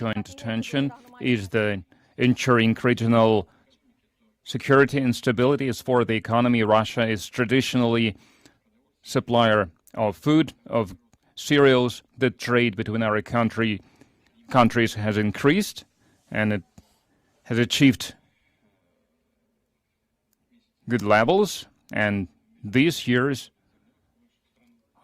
joint attention is the ensuring regional security and stability is for the economy. Russia is traditionally supplier of food, of cereals. The trade between our countries has increased, and it has achieved good levels. And these years,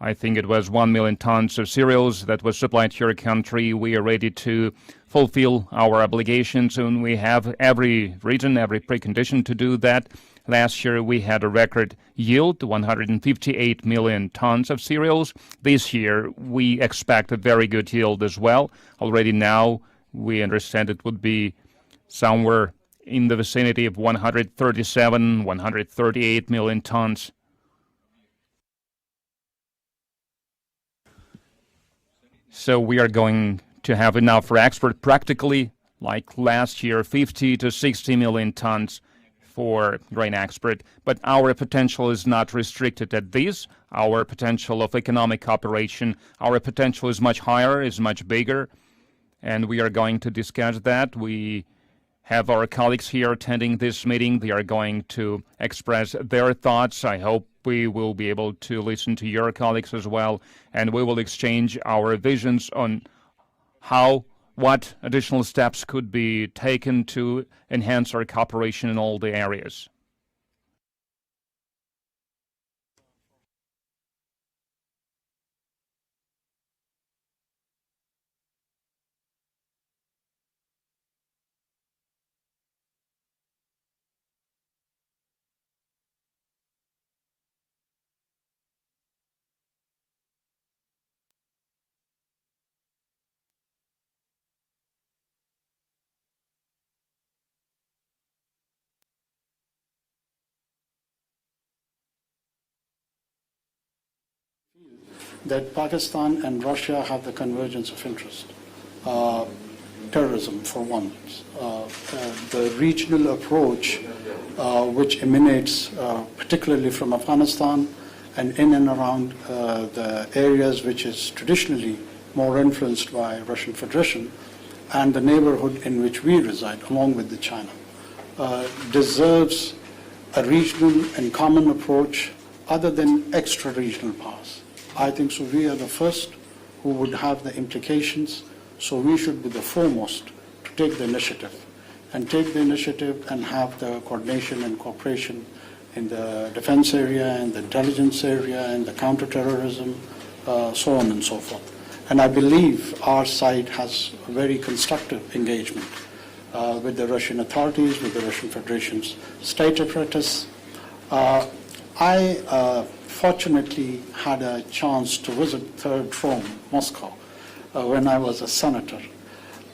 I think it was 1 million tons of cereals that was supplied to your country. We are ready to fulfill our obligations, and we have every reason, every precondition to do that. Last year, we had a record yield, 158 million tons of cereals. This year, we expect a very good yield as well. Already now, we understand it would be somewhere in the vicinity of 137, 138 million tons. So we are going to have enough for export practically, like last year, 50 to 60 million tons for grain export. But our potential is not restricted at this. Our potential of economic cooperation, our potential is much higher, is much bigger, and we are going to discuss that. We have our colleagues here attending this meeting. They are going to express their thoughts. I hope we will be able to listen to your colleagues as well, and we will exchange our visions on what additional steps could be taken to enhance our cooperation in all the areas. That Pakistan and Russia have the convergence of interest. Terrorism, for one. The regional approach, which emanates particularly from Afghanistan and in and around the areas which is traditionally more influenced by Russian Federation and the neighborhood in which we reside, along with China, deserves a regional and common approach other than extra-regional powers. I think so we are the first who would have the implications, so we should be the foremost to take the initiative and have the coordination and cooperation in the defense area and the intelligence area and the counterterrorism, so on and so forth. And I believe our side has a very constructive engagement with the Russian authorities, with the Russian Federation's state apparatus. I fortunately had a chance to visit Third Rome, Moscow, when I was a senator,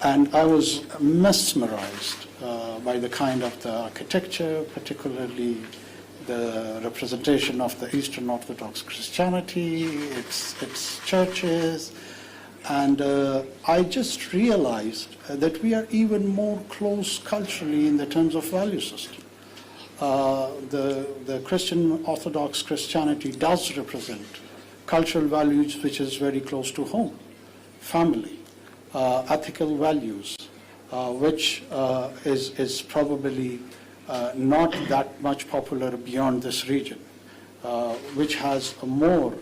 and I was mesmerized by the kind of the architecture, particularly the representation of the Eastern Orthodox Christianity, its churches, and I just realized that we are even more close culturally in the terms of value system. The Christian Orthodox Christianity does represent cultural values which is very close to home, family, ethical values, which is probably not that much popular beyond this region, which has a more,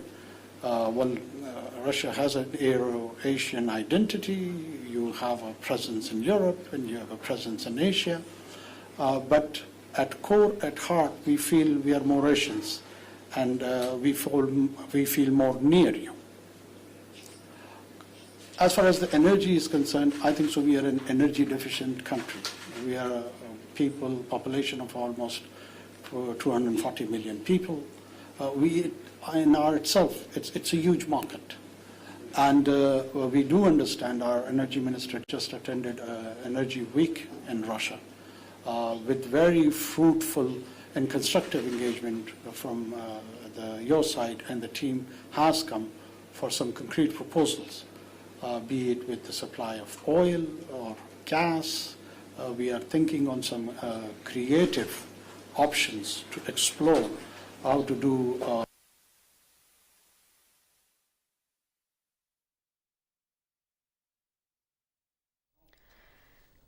Russia has an Euro-Asian identity, you have a presence in Europe, and you have a presence in Asia, but at core, at heart, we feel we are Mauritians, and we feel more near you. As far as the energy is concerned, I think so we are an energy deficient country. We are a population of almost 240 million people. We, in our itself, it's a huge market. And we do understand, our energy minister just attended Energy Week in Russia with very fruitful and constructive engagement from your side, and the team has come for some concrete proposals, be it with the supply of oil or gas. We are thinking on some creative options to explore how to do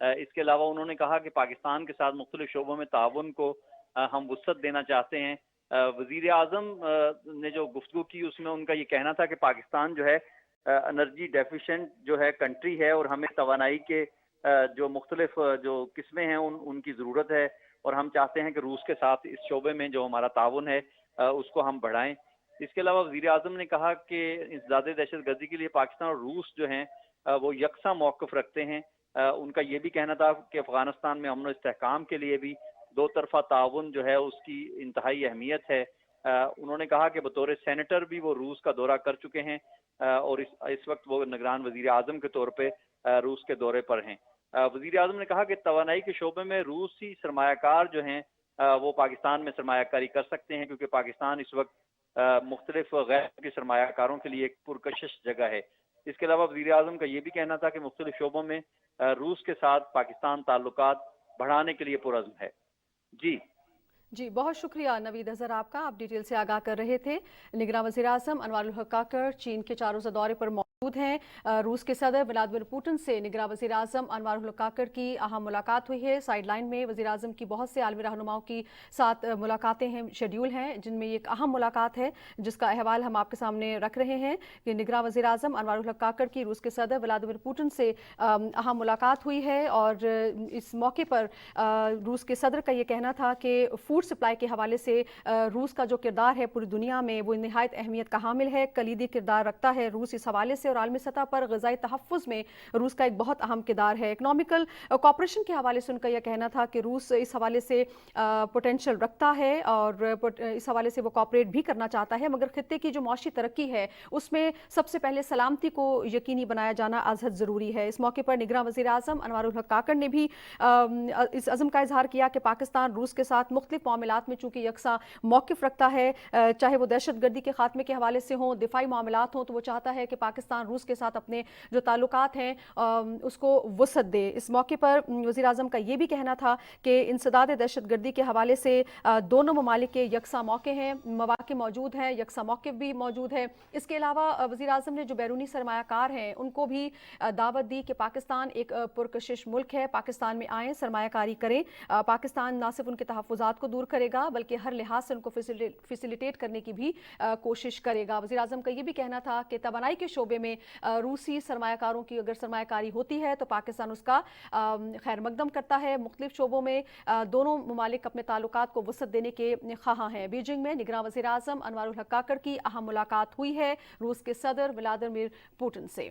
اس کے علاوہ انہوں نے کہا کہ پاکستان کے ساتھ مختلف شعبوں میں تعاون کو ہم وسعت دینا چاہتے ہیں. وزیر اعظم نے جو گفتگو کی اس میں ان کا یہ کہنا تھا کہ پاکستان جو ہے انرجی ڈیفیشینٹ جو ہے کنٹری ہے اور ہمیں توانائی کے جو مختلف جو قسمیں ہیں ان کی ضرورت ہے, اور ہم چاہتے ہیں کہ روس کے ساتھ اس شعبے میں جو ہمارا تعاون ہے اس کو ہم بڑھائیں. اس کے علاوہ وزیر اعظم نے کہا کہ انسداد دہشت گردی کے لیے پاکستان اور روس جو ہیں وہ یکساں موقف رکھتے ہیں. ان کا یہ بھی کہنا تھا کہ افغانستان میں امن و استحکام کے لیے بھی دو طرفہ تعاون جو ہے اس کی انتہائی اہمیت ہے. انہوں نے کہا کہ بطور سینیٹر بھی وہ روس کا دورہ کر چکے ہیں اور اس وقت وہ نگران وزیر اعظم کے طور پہ روس کے دورے پر ہیں. وزیر اعظم نے کہا کہ توانائی کے شعبے میں روسی سرمایہ کار جو ہیں وہ پاکستان میں سرمایہ کاری کر سکتے ہیں, کیونکہ پاکستان اس وقت مختلف غیر ملکی سرمایہ کاروں کے لیے ایک پرکشش جگہ ہے. اس کے علاوہ وزیر اعظم کا یہ بھی کہنا تھا کہ مختلف شعبوں میں روس کے ساتھ پاکستان تعلقات بڑھانے کے لیے پرعزم ہے. جی بہت شکریہ نوید اظہر آپ کا, آپ ڈیٹیل سے آگاہ کر رہے تھے. نگراں وزیر اعظم انوار الحق کاکڑ چین کے 4 روزہ دورے پر موجود ہیں. روس کے صدر ولادیمیر پوٹن سے نگراں وزیر اعظم انوار الحق کاکڑ کی اہم ملاقات ہوئی ہے. سائیڈ لائن میں وزیر اعظم کی بہت سے عالمی رہنماؤں کی ساتھ ملاقاتیں ہیں, شیڈیول ہیں, جن میں ایک اہم ملاقات ہے جس کا احوال ہم آپ کے سامنے رکھ رہے ہیں کہ نگراں وزیر اعظم انوار الحق کاکڑ کی روس کے صدر ولادیمیر پوٹن سے اہم ملاقات ہوئی ہے. اور اس موقع پر روس کے صدر کا یہ کہنا تھا کہ فوڈ سپلائی کے حوالے سے روس کا جو کردار ہے پوری دنیا میں وہ نہایت اہمیت کا حامل ہے, کلیدی کردار رکھتا ہے روس اس حوالے سے, اور عالمی سطح پر غذائی تحفظ میں روس کا ایک بہت اہم کردار ہے. اکنامیکل کوآپریشن کے حوالے سے ان کا یہ کہنا تھا کہ روس اس حوالے سے پوٹینشل رکھتا ہے اور اس حوالے سے وہ کوآپریٹ بھی کرنا چاہتا ہے, مگر خطے کی جو معاشی ترقی ہے اس میں سب سے پہلے سلامتی کو یقینی بنایا جانا ازحد ضروری ہے. اس موقع پر نگراں وزیر اعظم انوار الحق کاکڑ نے بھی اس عزم کا اظہار کیا کہ پاکستان روس کے ساتھ مختلف معاملات میں چونکہ یکساں موقف رکھتا ہے, چاہے وہ دہشت گردی کے خاتمے کے حوالے سے ہوں, دفاعی معاملات ہوں, تو وہ چاہتا ہے کہ پاکستان روس کے ساتھ اپنے جو تعلقات ہیں اس کو وسعت دے. اس موقع پر وزیر اعظم کا یہ بھی کہنا تھا کہ انسداد دہشت گردی کے حوالے سے دونوں ممالک کے یکساں موقع ہیں, مواقع موجود ہیں, یکساں موقف بھی موجود ہے. اس کے علاوہ وزیر اعظم نے جو بیرونی سرمایہ کار ہیں ان کو بھی دعوت دی کہ پاکستان ایک پرکشش ملک ہے, پاکستان میں آئیں, سرمایہ کاری کریں. پاکستان نہ صرف ان کے تحفظات کو دور کرے گا بلکہ ہر لحاظ سے ان کو فیسیلیٹیٹ کرنے کی بھی کوشش کرے گا. وزیر اعظم کا یہ بھی کہنا تھا کہ توانائی کے شعبے میں روسی سرمایہ کاروں کی اگر سرمایہ کاری ہوتی ہے تو پاکستان اس کا خیر مقدم کرتا ہے. مختلف شعبوں میں دونوں ممالک اپنے تعلقات کو وسعت دینے کے خواہاں ہیں. بیجنگ میں نگراں وزیر اعظم انوار الحق کاکڑ کی اہم ملاقات ہوئی ہے روس کے صدر ولادیمیر پوٹن سے.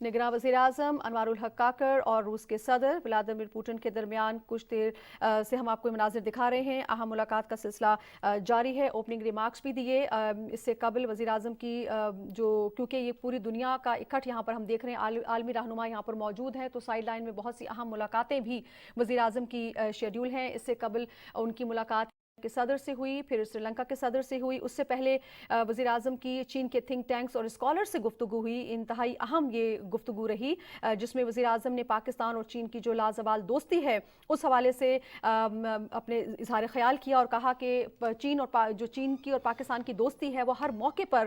نگراں وزیر اعظم انوار الحق کاکڑ اور روس کے صدر ولادیمیر پوٹن کے درمیان کچھ دیر سے ہم آپ کو مناظر دکھا رہے ہیں. اہم ملاقات کا سلسلہ جاری ہے. اوپننگ ریمارکس بھی دیے. اس سے قبل وزیر اعظم کی جو کیونکہ یہ پوری دنیا کا اکٹھ یہاں پر ہم دیکھ رہے ہیں, عالمی رہنما یہاں پر موجود ہیں, تو سائیڈ لائن میں بہت سی اہم ملاقاتیں بھی وزیر اعظم کی شیڈیول ہیں. اس سے قبل ان کی ملاقات کے صدر سے ہوئی, پھر سری لنکا کے صدر سے ہوئی. اس سے پہلے وزیر اعظم کی چین کے تھنک ٹینکس اور اسکالر سے گفتگو ہوئی. انتہائی اہم یہ گفتگو رہی جس میں وزیر اعظم نے پاکستان اور چین کی جو لازوال دوستی ہے اس حوالے سے اپنے اظہار خیال کیا اور کہا کہ چین کی اور پاکستان کی دوستی ہے وہ ہر موقع پر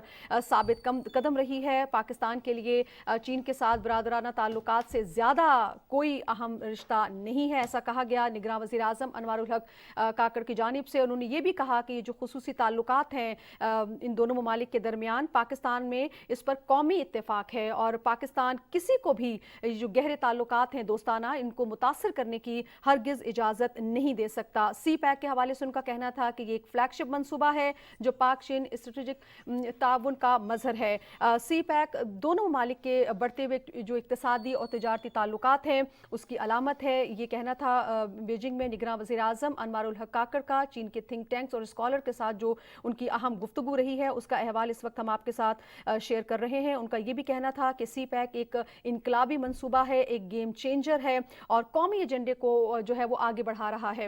ثابت قدم رہی ہے. پاکستان کے لیے چین کے ساتھ برادرانہ تعلقات سے زیادہ کوئی اہم رشتہ نہیں ہے, ایسا کہا گیا نگراں وزیر اعظم انوار الحق کاکڑ کی جانب سے. انہوں نے یہ بھی کہا کہ یہ جو خصوصی تعلقات ہیں ان دونوں ممالک کے درمیان, پاکستان میں اس پر قومی اتفاق ہے اور پاکستان کسی کو بھی جو گہرے تعلقات ہیں دوستانہ ان کو متاثر کرنے کی ہرگز اجازت نہیں دے سکتا. سی پیک کے حوالے سے ان کا کہنا تھا کہ یہ ایک فلیگ شپ منصوبہ ہے جو پاک چین اسٹریٹجک تعاون کا مظہر ہے. سی پیک دونوں ممالک کے بڑھتے ہوئے جو اقتصادی اور تجارتی تعلقات ہیں اس کی علامت ہے. یہ کہنا تھا بیجنگ میں نگراں وزیر اعظم انوار الحق کاکڑ کا. چین کے تھنک ٹینکس اور اسکالر کے ساتھ جو ان کی اہم گفتگو رہی ہے اس کا احوال اس وقت ہم آپ کے ساتھ شیئر کر رہے ہیں. ان کا یہ بھی کہنا تھا کہ سی پیک ایک انقلابی منصوبہ ہے, ایک گیم چینجر ہے اور قومی ایجنڈے کو جو ہے وہ آگے بڑھا رہا ہے.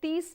30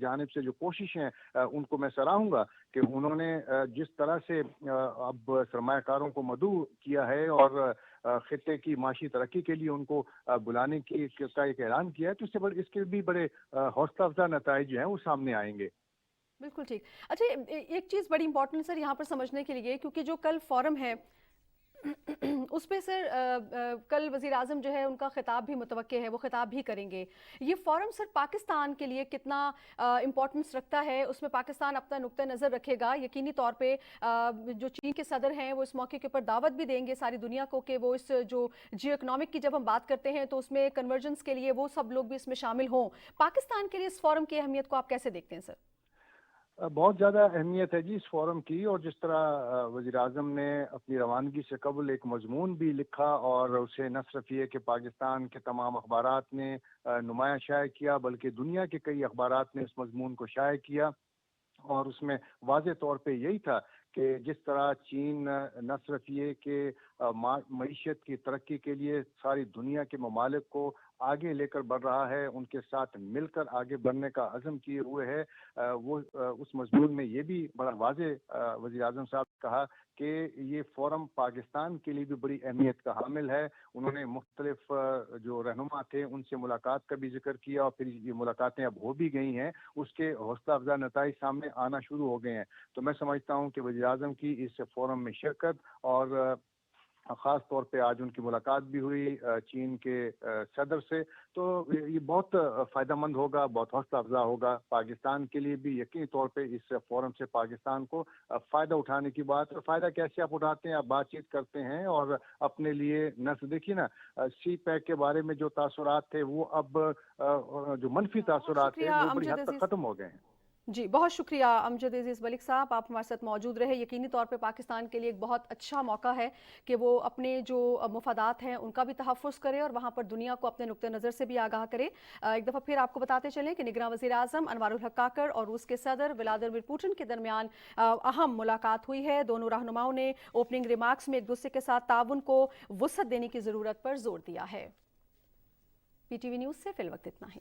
جانب سے جو کوششیں ہیں ان کو میں سراہوں گا کہ انہوں نے جس طرح سے اب سرمایہ کاروں کو مدعو کیا ہے اور خطے کی معاشی ترقی کے لیے ان کو بلانے کا ایک اعلان کیا ہے، تو اس کے بھی بڑے حوصلہ افزا نتائج جو ہیں وہ سامنے آئیں گے۔ بالکل ٹھیک۔ اچھا، ایک چیز بڑی امپورٹنٹ سر یہاں پر سمجھنے کے لیے، کیونکہ جو کل فورم ہے اس پہ سر کل وزیر اعظم جو ہے ان کا خطاب بھی متوقع ہے، وہ خطاب بھی کریں گے۔ یہ فورم سر پاکستان کے لیے کتنا امپورٹنس رکھتا ہے؟ اس میں پاکستان اپنا نقطہ نظر رکھے گا؟ یقینی طور پہ جو چین کے صدر ہیں وہ اس موقع کے اوپر دعوت بھی دیں گے ساری دنیا کو کہ وہ اس جو جیو اکنامک کی جب ہم بات کرتے ہیں تو اس میں کنورجنس کے لیے وہ سب لوگ بھی اس میں شامل ہوں۔ پاکستان کے لیے اس فورم کی اہمیت کو آپ کیسے دیکھتے ہیں سر؟ بہت زیادہ اہمیت ہے جی اس فورم کی، اور جس طرح وزیر اعظم نے اپنی روانگی سے قبل ایک مضمون بھی لکھا اور اسے نہ صرف یہ کہ پاکستان کے تمام اخبارات نے نمایاں شائع کیا بلکہ دنیا کے کئی اخبارات نے اس مضمون کو شائع کیا، اور اس میں واضح طور پہ یہی تھا کہ جس طرح چین نہ صرف یہ کہ معیشت کی ترقی کے لیے ساری دنیا کے ممالک کو آگے لے کر بڑھ رہا ہے، ان کے ساتھ مل کر آگے بڑھنے کا عزم کیے ہوئے ہے، وہ اس مضمون میں یہ بھی بڑا واضح وزیر اعظم صاحب نے کہا کہ یہ فورم پاکستان کے لیے بھی بڑی اہمیت کا حامل ہے۔ انہوں نے مختلف جو رہنما تھے ان سے ملاقات کا بھی ذکر کیا، اور پھر یہ ملاقاتیں اب ہو بھی گئی ہیں، اس کے حوصلہ افزا نتائج سامنے آنا شروع ہو گئے ہیں۔ تو میں سمجھتا ہوں کہ وزیر اعظم کی اس فورم میں شرکت، اور خاص طور پہ آج ان کی ملاقات بھی ہوئی چین کے صدر سے، تو یہ بہت فائدہ مند ہوگا، بہت حوصلہ افزا ہوگا پاکستان کے لیے بھی۔ یقینی طور پہ اس فورم سے پاکستان کو فائدہ اٹھانے کی بات، اور فائدہ کیسے آپ اٹھاتے ہیں، آپ بات چیت کرتے ہیں اور اپنے لیے دیکھیے نا سی پیک کے بارے میں جو تاثرات تھے وہ اب جو منفی تاثرات تھے وہ بڑی حد تک ختم ہو گئے ہیں۔ جی بہت شکریہ امجد عزیز ملک صاحب، آپ ہمارے ساتھ موجود رہے۔ یقینی طور پہ پاکستان کے لیے ایک بہت اچھا موقع ہے کہ وہ اپنے جو مفادات ہیں ان کا بھی تحفظ کرے اور وہاں پر دنیا کو اپنے نقطہ نظر سے بھی آگاہ کرے۔ ایک دفعہ پھر آپ کو بتاتے چلیں کہ نگراں وزیر اعظم انوار الحق کاکڑ اور روس کے صدر ولادیمیر پوٹن کے درمیان اہم ملاقات ہوئی ہے۔ دونوں رہنماؤں نے اوپننگ ریمارکس میں ایک دوسرے کے ساتھ تعاون کو وسعت دینے کی ضرورت پر زور دیا ہے۔ PTV نیوز سے فی الوقت اتنا ہی۔